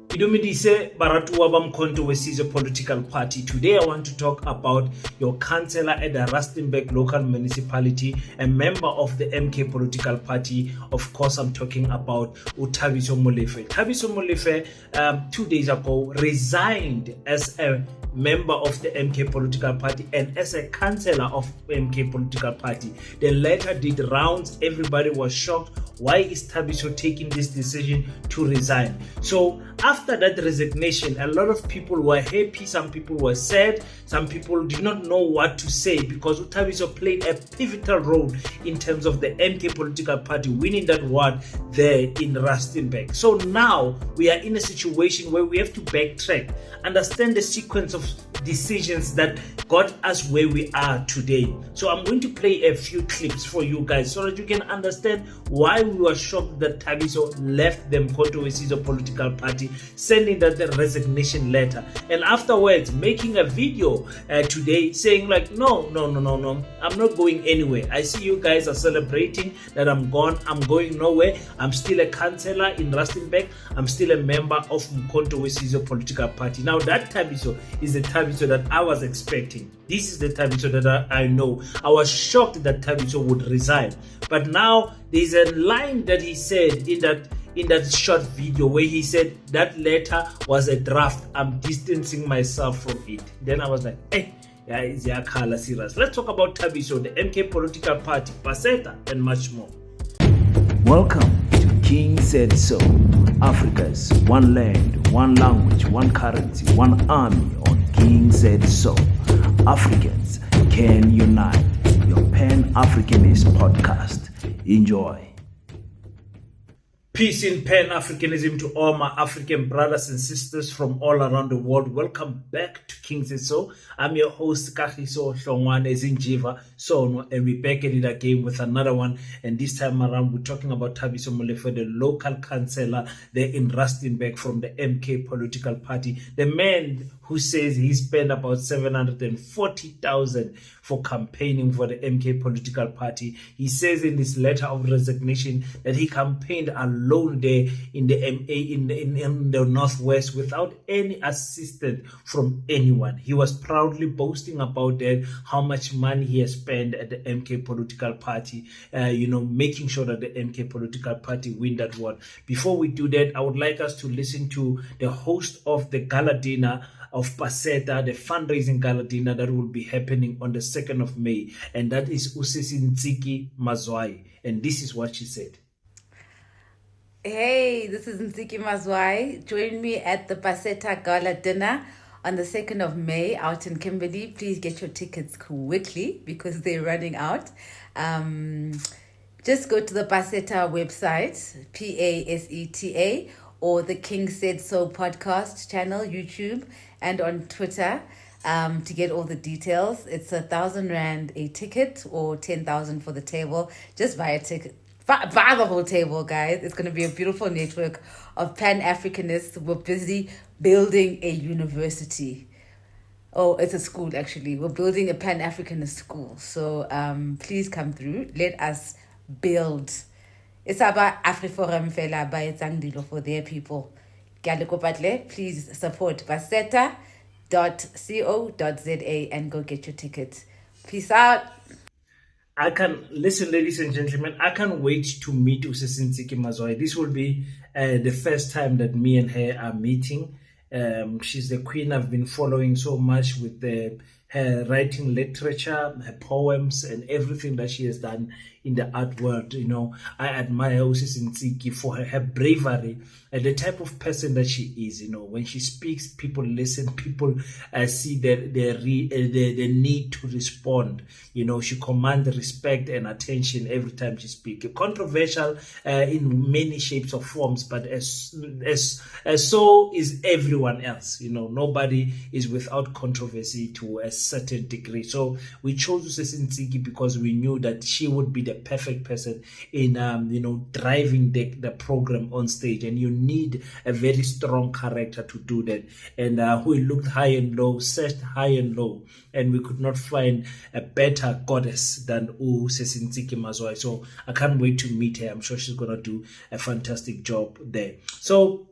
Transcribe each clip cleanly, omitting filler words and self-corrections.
Idumidise Baratuwa Bamkonto Wesizo political party. Today I want to talk about your councillor at the Rustenburg local municipality, a member of the MK political party. Of course, I'm talking about Utabiso Molefe. Thabiso Molefe 2 days ago resigned as a member of the MK political party and as a councillor of MK political party. The letter did rounds. Everybody was shocked. Why is Thabiso taking this decision to resign? So after that resignation, a lot of people were happy, some people were sad, some people did not know what to say because Utabiso played a pivotal role in terms of the MK political party winning that ward there in Rustenburg. So now we are in a situation where we have to backtrack, understand the sequence of decisions that got us where we are today. So I'm going to play a few clips for you guys so that you can understand why we were shocked that Thabiso left the Mkhonto Wesizo political party, sending that the resignation letter, and afterwards making a video today saying like, no, I'm not going anywhere. I see you guys are celebrating that I'm gone. I'm going nowhere. I'm still a councillor in Rustenburg. I'm still a member of Mkhonto Wesizo political party. Now that Thabiso is the Thabiso that I was expecting. This is the Thabiso that I know. I was shocked that Thabiso would resign. But now there's a line that he said in that short video where he said that letter was a draft. I'm distancing myself from it. Then I was like, hey, yeah, it's Yakala serious. Let's talk about Thabiso, the MK political party, Paseta, and much more. Welcome to King Said So, Africa's one land, one language, one currency, one army on King Said So. Africans can unite. Your Pan-Africanist podcast. Enjoy. Peace in Pan-Africanism to all my African brothers and sisters from all around the world. Welcome back to King Said So. I'm your host, Kahiso Hlongwane Zinjiva Sono, and we're back at it again with another one. And this time around, we're talking about Thabiso Molefe, the local councillor there in Rustenburg from the MK political party. The man who says he spent about 740,000 for campaigning for the MK political party. He says in this letter of resignation that he campaigned alone there in the MA in the Northwest without any assistance from anyone. He was proudly boasting about that, how much money he has spent at the MK political party, making sure that the MK political party win that one. Before we do that, I would like us to listen to the host of the gala dinner of Paseta, the fundraising gala dinner that will be happening on the 2nd of May, and that is Ntsiki Mazwai, and this is what she said. Hey, this is Ntsiki Mazwai. Join me at the Paseta Gala Dinner on the 2nd of May out in Kimberley. Please get your tickets quickly because they're running out. Just go to the Paseta website, PASETA, or the King Said So podcast channel, YouTube, and on Twitter to get all the details. It's 1,000 Rand a ticket or 10,000 for the table. Just buy a ticket. Buy the whole table, guys. It's going to be a beautiful network of Pan-Africanists. We're busy building a university. Oh, it's a school, actually. We're building a Pan-Africanist school. So please come through. Let us build. It's about AfriForum Fela by Zangdilo for their people. Please support baseta.co.za and go get your tickets. Peace out. Listen, ladies and gentlemen, I can't wait to meet Ntsiki Mazwai. This will be the first time that me and her are meeting. She's the queen I've been following so much with her writing literature, her poems, and everything that she has done in the art world. I admire Ntsiki for her bravery and the type of person that she is. When she speaks, people listen, people see the need to respond. She commands respect and attention every time she speaks. Controversial in many shapes or forms, but as so is everyone else. Nobody is without controversy to a certain degree. So we chose Ntsiki because we knew that she would be the perfect person in driving the program on stage, and you need a very strong character to do that. And we looked high and low, searched high and low, and we could not find a better goddess than Ntsiki Mazwai. So I can't wait to meet her. I'm sure she's gonna do a fantastic job there. So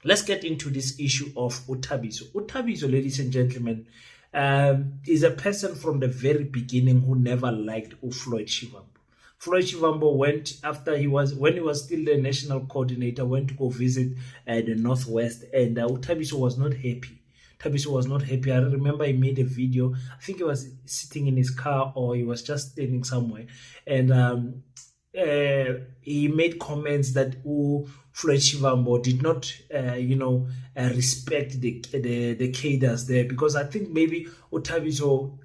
let's get into this issue of Utabiso. Utabiso, ladies and gentlemen, is a person from the very beginning who never liked Floyd Shivambu. Floyd Shivambu went when he was still the national coordinator, went to go visit the Northwest, and Utabiso was not happy. Thabiso was not happy. I remember he made a video. I think he was sitting in his car or he was just standing somewhere, and he made comments that Floyd Shivambu did not, respect the cadres there, because I think maybe Utabiso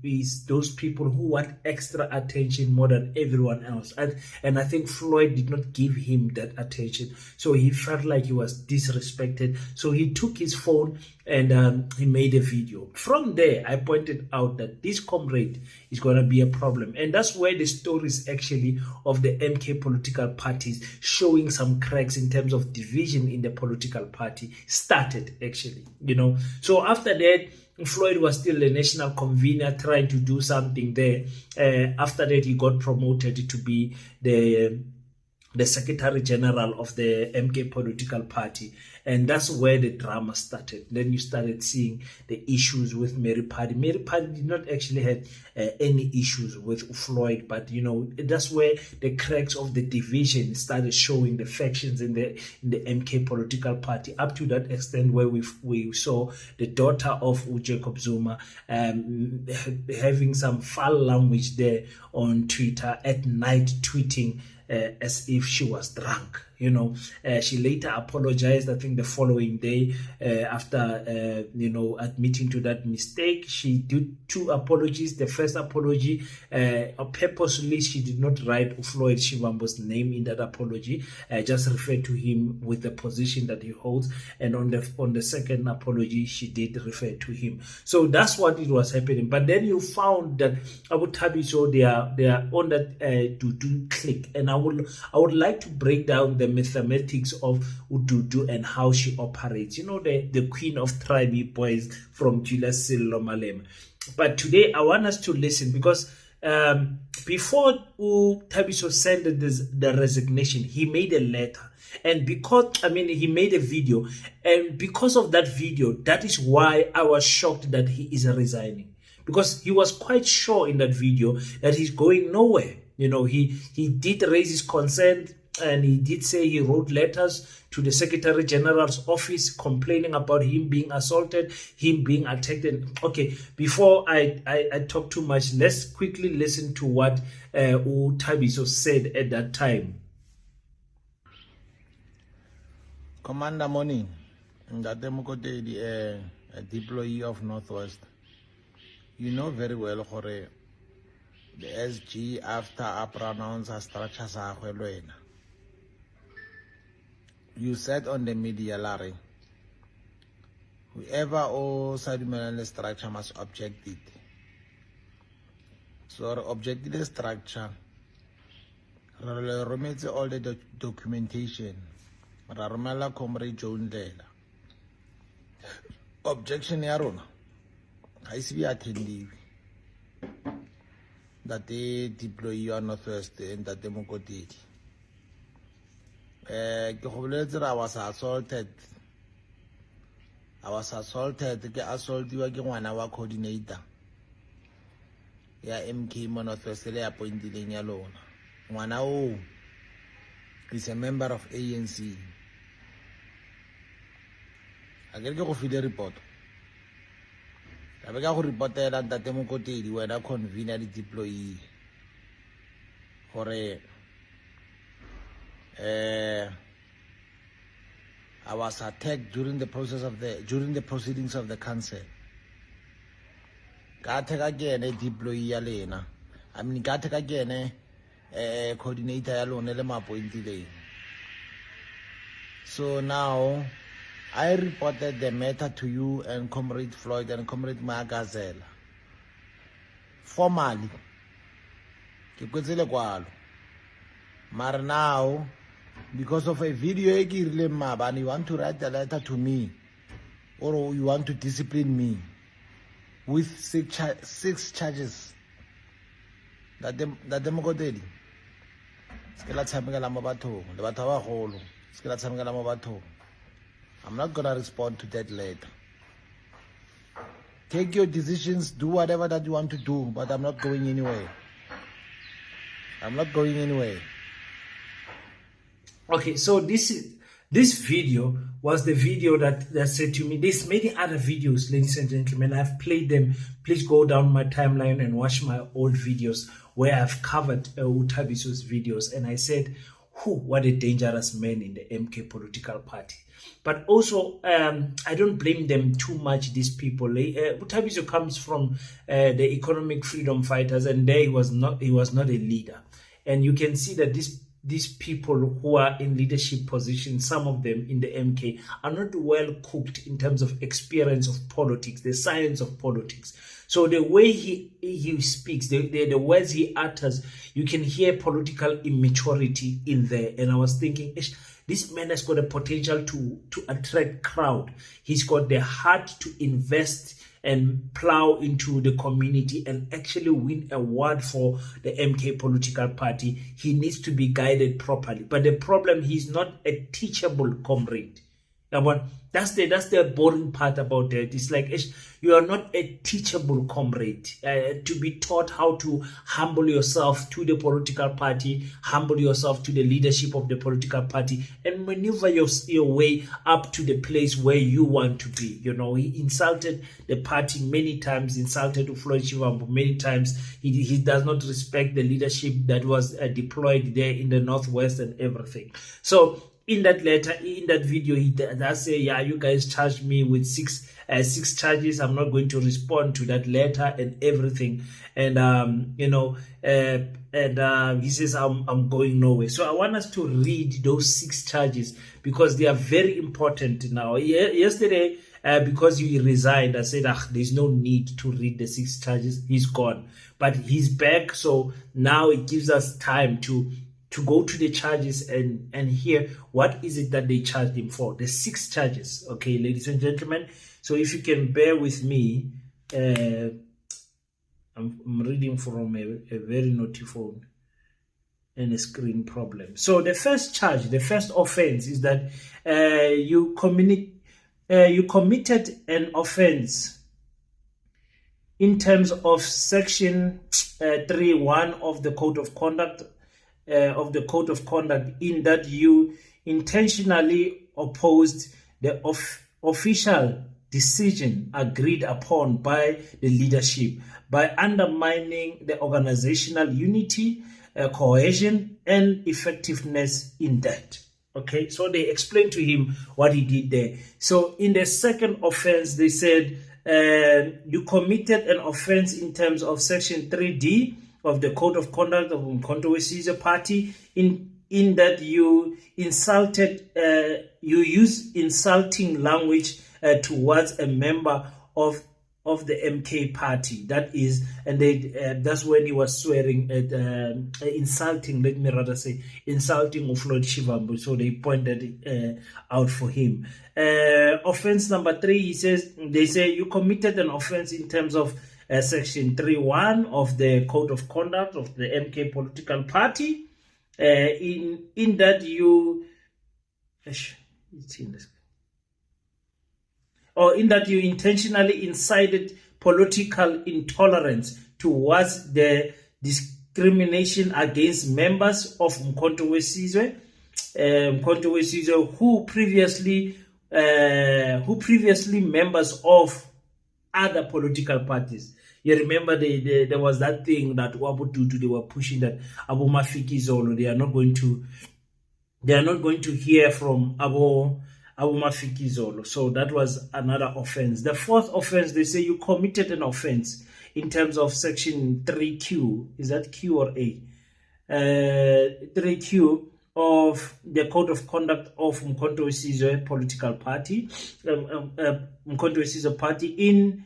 is those people who want extra attention more than everyone else, and I think Floyd did not give him that attention, so he felt like he was disrespected. So he took his phone and he made a video. From there, I pointed out that this comrade is going to be a problem, and that's where the stories actually of the MK political parties showing some cracks in terms of division in the political party started actually, So after that, Floyd was still the national convener trying to do something there. After that, he got promoted to be the Secretary General of the MK political party, and that's where the drama started. Then you started seeing the issues with Mary Paddy. Mary Paddy did not actually have any issues with Floyd, but that's where the cracks of the division started showing, the factions in the MK political party, up to that extent where we saw the daughter of Jacob Zuma having some foul language there on Twitter at night, tweeting as if she was drunk. She later apologized, I think the following day, after admitting to that mistake. She did 2 apologies. The first apology, purposely she did not write Floyd Shivambu's name in that apology, just referred to him with the position that he holds, and on the second apology she did refer to him. So that's what it was happening. But then you found that Abu Thabiso, they are on that Dudu click, and I would like to break down the mathematics of Ududu and how she operates. The queen of tribe boys from Julius Sillo Malema. But today I want us to listen, because before Thabiso sent the resignation, he made a letter, and he made a video, and because of that video, that is why I was shocked that he is resigning, because he was quite sure in that video that he's going nowhere. He did raise his concern, and he did say he wrote letters to the Secretary General's office complaining about him being assaulted, him being attacked. Okay, before I talk too much, let's quickly listen to what Utabiso said at that time. Commander, morning. A deployee of Northwest. You know very well, Jorge, the SG after I pronounce a structure. You said on the media, Larry, whoever the structure must object it. So object the structure, remit all the documentation, Ramala Comrade John Dela. Objection Yarona. I see attending that they deploy your Northwest and that they did. I was assaulted. The assault you again 1 hour coordinator. MK Northwest appointed in alone. 1 hour is a member of ANC. I get go for the report. I got reported that the Democratic were a convenient deployee for I was attacked during the proceedings of the council. Got again a deployee alena. Got again a coordinator alone. So now I reported the matter to you and Comrade Floyd and Comrade Magazelle. Formally. But now, because of a video and you want to write a letter to me, or you want to discipline me with 6 charges that them go daily. I'm not going to respond to that letter. Take your decisions, do whatever that you want to do, but I'm not going anywhere. I'm not going anywhere. Okay, so this video was the video that said to me, there's many other videos, ladies and gentlemen. I've played them. Please go down my timeline and watch my old videos where I've covered Utabiso's videos. And I said, what a dangerous man in the MK political party. But also, I don't blame them too much, these people. Utabiso comes from the economic freedom fighters, and there he was not a leader. And you can see that these people who are in leadership positions, some of them in the MK, are not well cooked in terms of experience of politics, the science of politics. So the way he speaks, the words he utters, you can hear political immaturity in there. And I was thinking, this man has got a potential to attract crowd. He's got the heart to invest and plow into the community and actually win a award for the MK political party. He needs to be guided properly. But the problem, he's not a teachable comrade. That's the boring part about it. It's like, you are not a teachable comrade to be taught how to humble yourself to the political party, humble yourself to the leadership of the political party, and maneuver your way up to the place where you want to be. You know, he insulted the party many times, insulted Floyd Shivambu many times. He does not respect the leadership that was deployed there in the Northwest and everything. So in that letter, in that video, he does say, yeah, you guys charged me with six charges. I'm not going to respond to that letter and everything. And, he says, I'm going nowhere. So I want us to read those 6 charges because they are very important now. Yesterday, because he resigned, I said, there's no need to read the 6 charges. He's gone. But he's back. So now it gives us time to go to the charges and hear what is it that they charged him for. The 6 charges, okay, ladies and gentlemen. So if you can bear with me, I'm reading from a very naughty phone and a screen problem. So the first charge, the first offense is that you committed an offense in terms of section 3.1 of the Code of Conduct, in that you intentionally opposed the official decision agreed upon by the leadership by undermining the organizational unity, cohesion, and effectiveness in that. Okay, so they explained to him what he did there. So in the second offense, they said you committed an offense in terms of section 3D of the Code of Conduct of Umkhonto we Sizwe Party, in that you insulted, you used insulting language towards a member of the MK party. That is, and that's when he was swearing at insulting. Let me rather say insulting of Floyd Shivambu. So they pointed it out for him. Offense number 3. They say you committed an offense in terms of section 3.1 of the Code of Conduct of the MK political party, in that you intentionally incited political intolerance towards the discrimination against members of Umkhonto we Sizwe, who previously members of other political parties. You remember there was that thing that Wabututu, they were pushing that Abu Mafikizolo, they are not going to hear from Abu Mafikizolo. So that was another offense. The fourth offense, they say you committed an offense in terms of section 3Q. Is that Q or A? 3Q of the Code of Conduct of Umkhonto we Sizwe political party, Umkhonto we Sizwe party, in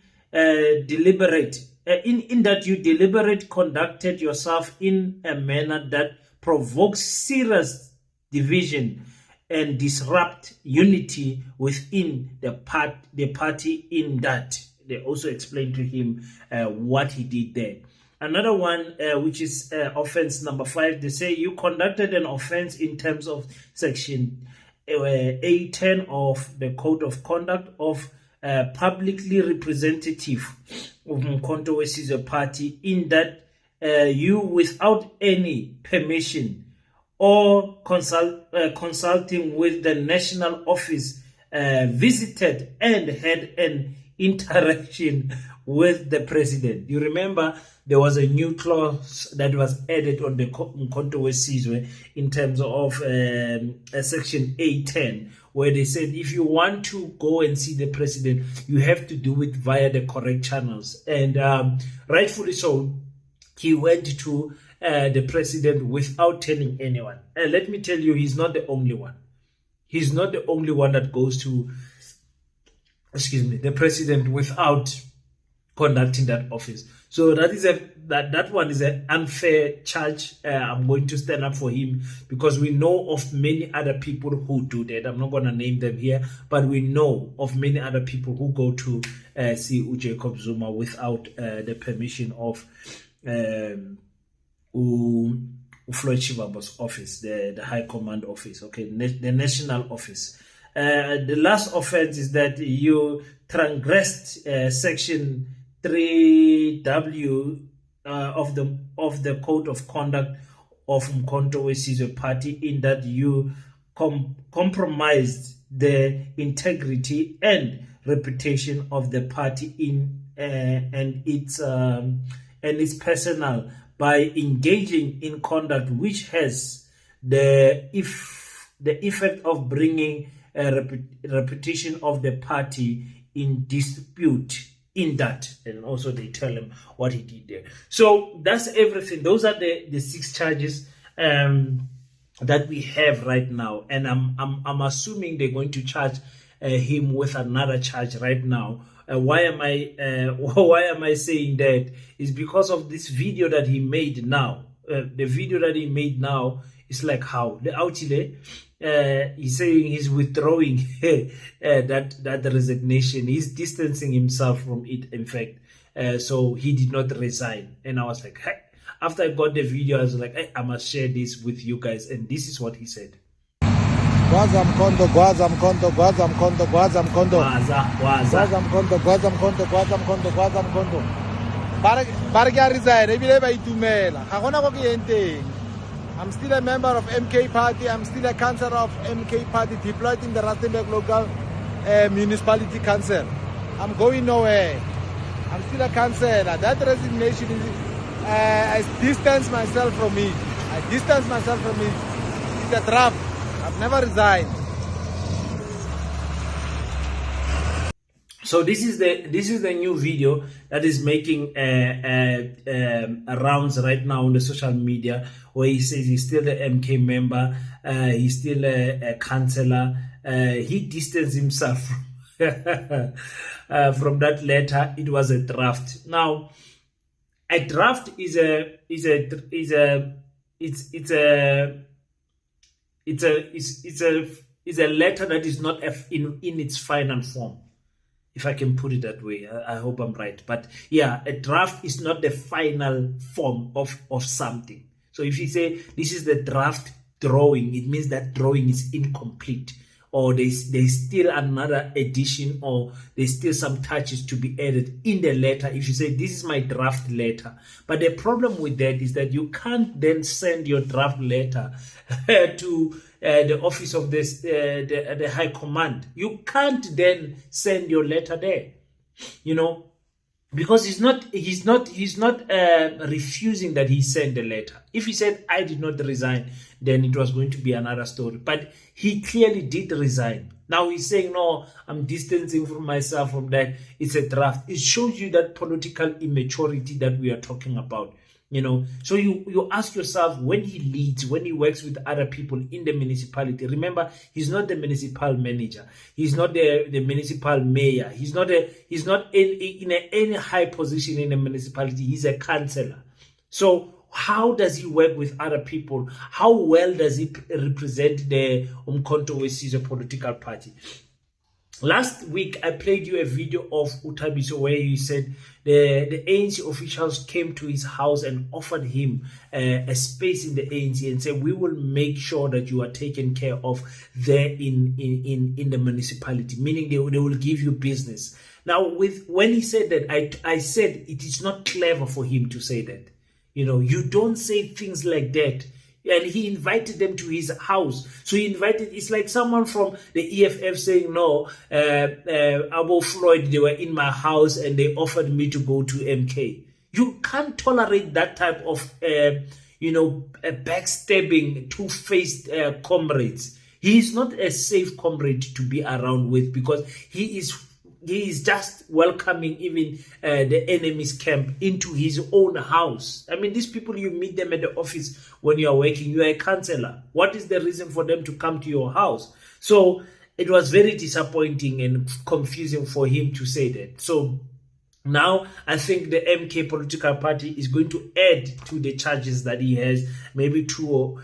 that you deliberate conducted yourself in a manner that provokes serious division and disrupt unity within the party. In that, they also explained to him what he did there. Another one, which is offense number 5, they say you conducted an offense in terms of section A10 of the Code of Conduct of publicly representative of Mkhonto Wesizwe Party, in that you, without any permission or consulting with the national office, visited and had an interaction with the president. You remember there was a new clause that was added on the Mkhonto Wesizwe in terms of section A10, where they said if you want to go and see the president, you have to do it via the correct channels. And rightfully so, he went to the president without telling anyone. And let me tell you, he's not the only one. He's not the only one that goes to, the president without conducting that office. So that is that one is an unfair charge. I'm going to stand up for him, because we know of many other people who do that. I'm not going to name them here, but we know of many other people who go to see Jacob Zuma without the permission of Floyd Shivambo's office, the High Command office, okay, the national office. The last offense is that you transgressed section 3W of the Code of Conduct of Mkhonto Wesizwe Party, in that you compromised the integrity and reputation of the party and its personnel by engaging in conduct which has the effect of bringing a reputation of the party in dispute. In that, and also they tell him what he did there. So that's everything. Those are the 6 charges that we have right now, and I'm assuming they're going to charge him with another charge right now. Why am I saying that? Is because of this video that he made now. The video that he made now is like how the outile. He's saying he's withdrawing that resignation. He's distancing himself from it, in fact. So he did not resign. And I was like, hey. After I got the video, I was like, hey, I must share this with you guys. And this is what he said. Gwaza Mkhonto, Gwaza Mkhonto, Gwaza Mkhonto, Gwaza Mkhonto. Gwaza Mkhonto, Gwaza Mkhonto, Gwaza Mkhonto, Gwaza Mkhonto. Ba re ke a resign, ebile ba itumela. Ga gona go ke yeng teng. I'm still a member of MK Party. I'm still a councillor of MK Party deployed in the Rustenburg local municipality council. I'm going nowhere. I'm still a councillor. That resignation is, I distance myself from it. It's a trap. I've never resigned. So this is the new video that is making rounds right now on the social media, where he says he's still the MK member, he's still a councillor. He distanced himself from that letter. It was a draft. Now, a draft is a letter that is not in its final form. If I can put it that way, I hope I'm right. But yeah, a draft is not the final form of something. So if you say this is the draft drawing, it means that drawing is incomplete, or there's still another edition, or there's still some touches to be added in the letter. If you say this is my draft letter, but the problem with that is that you can't then send your draft letter to the office of the High Command. You can't then send your letter there, because he's not refusing that he sent the letter. If he said I did not resign, then it was going to be another story. But he clearly did resign. Now he's saying, no, I'm distancing from myself from that. It's a draft. It shows you that political immaturity that we are talking about. So you ask yourself, when he leads, when he works with other people in the municipality, remember, he's not the municipal manager, he's not the municipal mayor, he's not in any high position in the municipality. He's a councillor. So how does he work with other people? How well does he represent the Mkhonto Wesizwe political party? Last week, I played you a video of Utabiso where he said the ANC officials came to his house and offered him a space in the ANC and said, we will make sure that you are taken care of there in the municipality, meaning they will give you business. Now, when he said that, I said it is not clever for him to say that. You don't say things like that. And he invited them to his house. So it's like someone from the EFF saying, no, Abo Floyd, they were in my house and they offered me to go to MK. You can't tolerate that type of, backstabbing, two-faced comrades. He is not a safe comrade to be around with, because he is just welcoming even the enemy's camp into his own house. I mean, these people, you meet them at the office when you are working. You are a councillor. What is the reason for them to come to your house? So it was very disappointing and confusing for him to say that. So now I think the MK political party is going to add to the charges that he has, maybe two or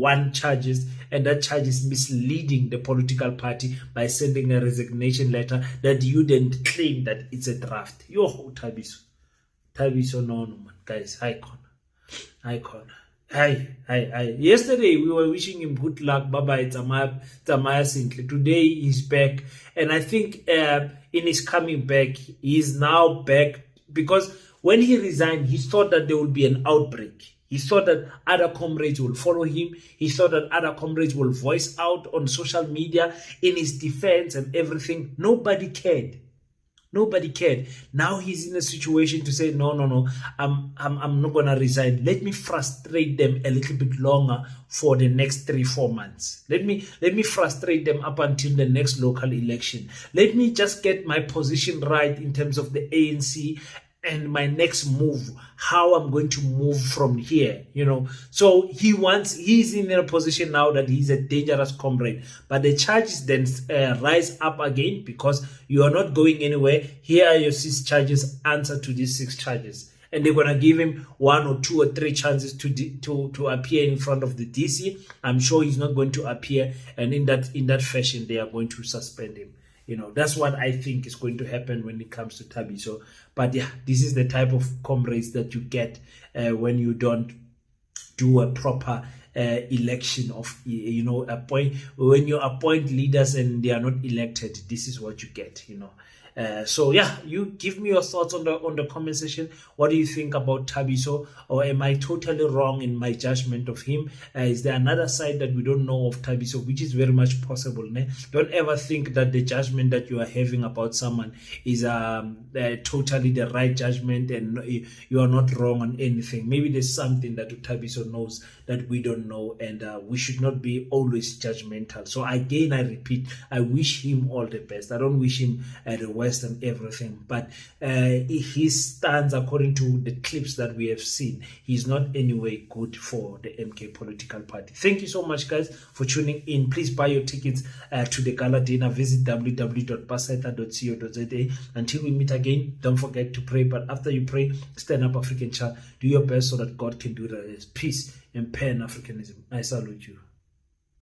one charges, and that charge is misleading the political party by sending a resignation letter that you then claim that it's a draft. Yo, Thabiso, no, man, guys, hi, Connor. Hi. Yesterday we were wishing him good luck. Bye-bye, Tamaya Sintle. Today he's back, and I think in his coming back, he is now back, because when he resigned, he thought that there would be an outbreak. He thought that other comrades will follow him. He thought that other comrades will voice out on social media in his defense and everything. Nobody cared. Now he's in a situation to say, no, I'm not gonna resign. Let me frustrate them a little bit longer for the next 3-4 months. Let me frustrate them up until the next local election. Let me just get my position right in terms of the ANC and my next move, how I'm going to move from here, So he's in a position now that he's a dangerous comrade. But the charges then rise up again, because you are not going anywhere. Here are your 6 charges, answer to these 6 charges. And they're going to give him 1 or 2 or 3 chances to appear in front of the DC. I'm sure he's not going to appear. And in that fashion, they are going to suspend him. That's what I think is going to happen when it comes to Thabiso. But yeah, this is the type of comrades that you get when you don't do a proper election of, when you appoint leaders and they are not elected. This is what you get, So yeah, you give me your thoughts on the comment section. What do you think about Thabiso? Or am I totally wrong in my judgment of him? Is there another side that we don't know of Thabiso, which is very much possible? Ne? Don't ever think that the judgment that you are having about someone is totally the right judgment and you are not wrong on anything. Maybe there's something that Thabiso knows that we don't know, and we should not be always judgmental. So again, I repeat, I wish him all the best. I don't wish him the worst and everything, but his stance, according to the clips that we have seen, he's not anyway good for the MK political party. Thank you so much, guys, for tuning in. Please buy your tickets to the gala dinner. Visit www.paseta.co.za. Until we meet again, don't forget to pray, but after you pray, stand up, African child. Do your best so that God can do the rest. Peace and Pan-Africanism. I salute you.